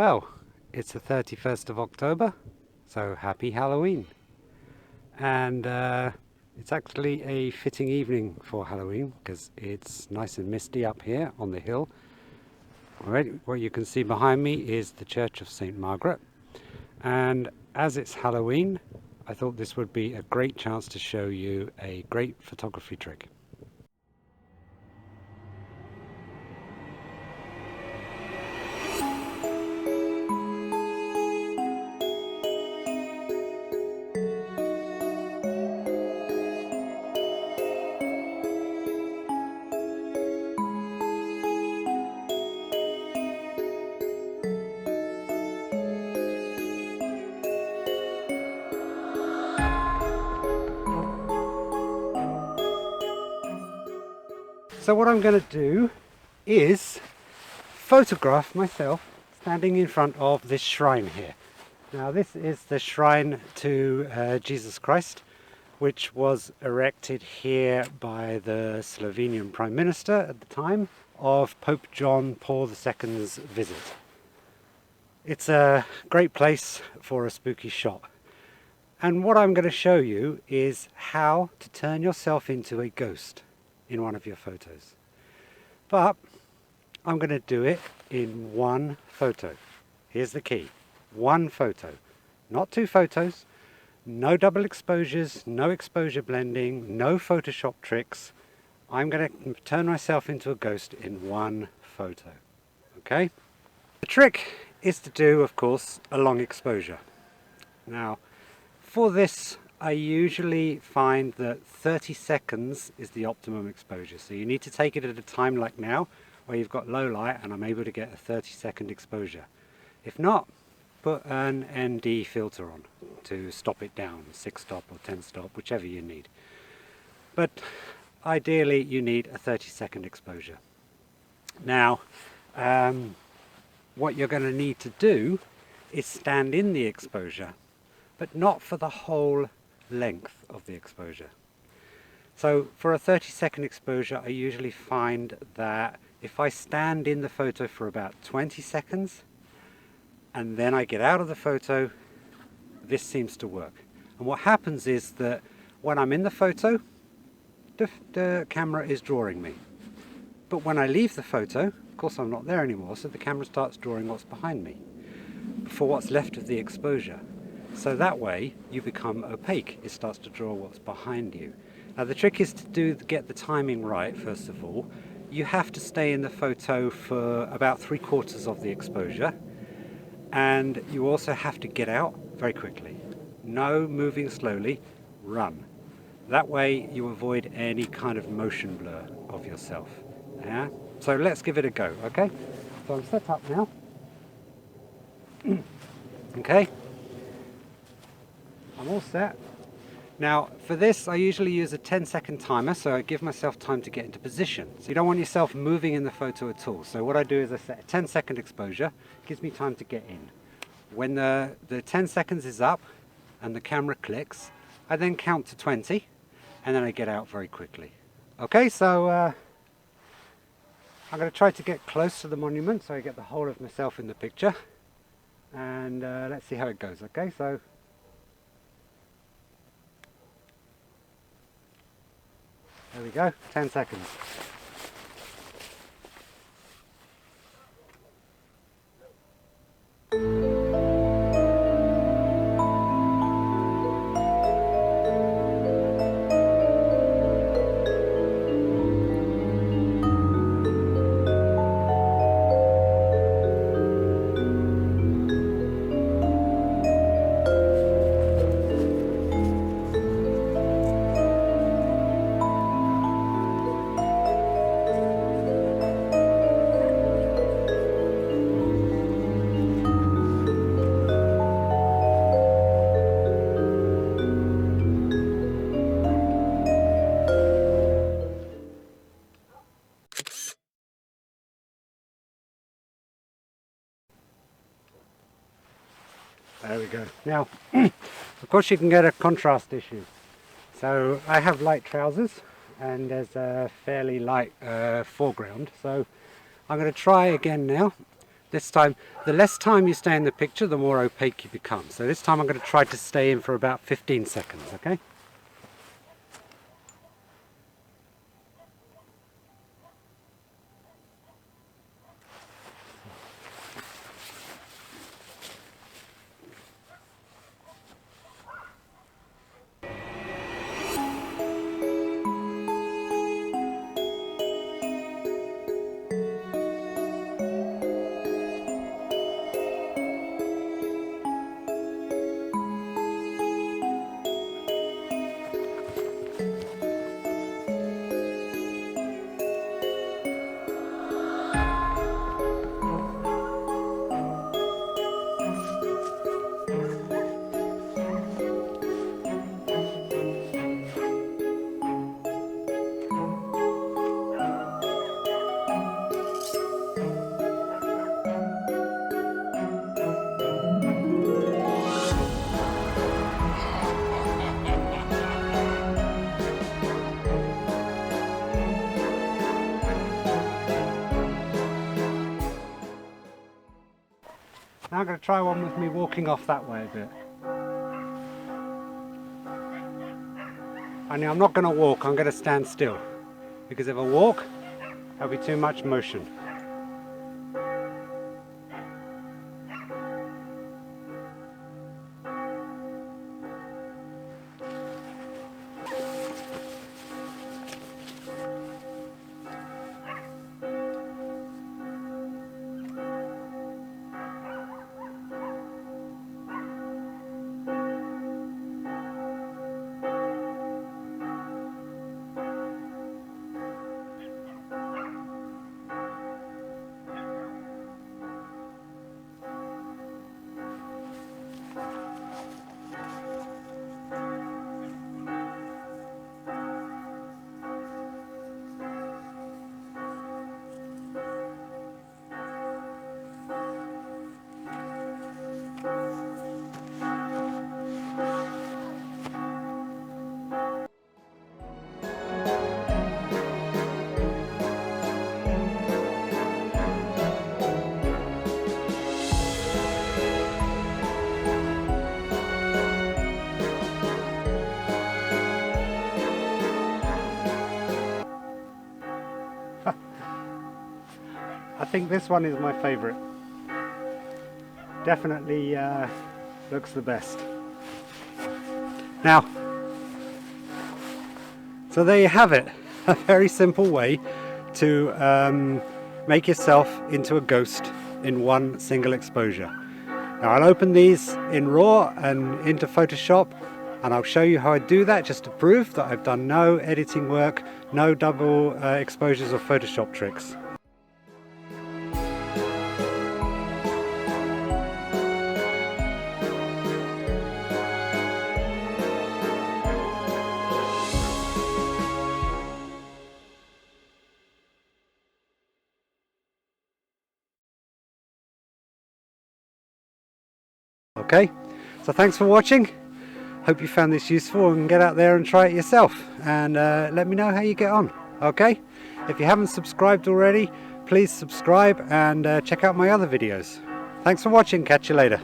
Well, it's the 31st of October, so happy Halloween. And it's actually a fitting evening for Halloween because it's nice and misty up here on the hill. Alright, what you can see behind me is the Church of St. Margaret. And as it's Halloween, I thought this would be a great chance to show you a great photography trick. So what I'm going to do is photograph myself standing in front of this shrine here. Now this is the shrine to Jesus Christ, which was erected here by the Slovenian Prime Minister at the time of Pope John Paul II's visit. It's a great place for a spooky shot. And what I'm going to show you is how to turn yourself into a ghost in one of your photos. But I'm going to do it in one photo. Here's the key. One photo. Not two photos. No double exposures, no exposure blending, no Photoshop tricks. I'm going to turn myself into a ghost in one photo. Okay? The trick is to do, of course, a long exposure. Now, for this, I usually find that 30 seconds is the optimum exposure. So you need to take it at a time like now, where you've got low light and I'm able to get a 30-second exposure. If not, put an ND filter on to stop it down, 6 stop or 10 stop, whichever you need. But ideally you need a 30-second exposure. Now, what you're going to need to do is stand in the exposure, but not for the whole length of the exposure. So for a 30-second exposure, I usually find that if I stand in the photo for about 20 seconds and then I get out of the photo, this seems to work. And what happens is that when I'm in the photo, the camera is drawing me. But when I leave the photo, of course I'm not there anymore, so the camera starts drawing what's behind me for what's left of the exposure. So that way you become opaque. It starts to draw what's behind you. Now the trick is to get the timing right. First of all, you have to stay in the photo for about 3/4 of the exposure, and you also have to get out very quickly. No moving slowly, run. That way you avoid any kind of motion blur of yourself. Yeah? So let's give it a go, okay? So I'm set up now. Okay? I'm all set. Now for this I usually use a 10-second timer, so I give myself time to get into position. So you don't want yourself moving in the photo at all. So what I do is I set a 10-second exposure, gives me time to get in. When the 10 seconds is up and the camera clicks, I then count to 20 and then I get out very quickly. Okay, so I'm going to try to get close to the monument so I get the whole of myself in the picture, and let's see how it goes. Okay, so there we go, 10 seconds. There we go. Now, of course you can get a contrast issue. So I have light trousers and there's a fairly light foreground. So I'm going to try again now This time, the less time you stay in the picture, the more opaque you become. So this time I'm going to try to stay in for about 15 seconds, okay? Now I'm going to try one with me walking off that way a bit. Only I'm not going to walk, I'm going to stand still. Because if I walk, there'll be too much motion. I think this one is my favourite. Definitely looks the best. Now, so there you have it. A very simple way to make yourself into a ghost in one single exposure. Now I'll open these in RAW and into Photoshop, and I'll show you how I do that just to prove that I've done no editing work, no double exposures or Photoshop tricks. Okay, so thanks for watching. Hope you found this useful and get out there and try it yourself, and let me know how you get on. Okay, if you haven't subscribed already, please subscribe and check out my other videos. Thanks for watching, catch you later.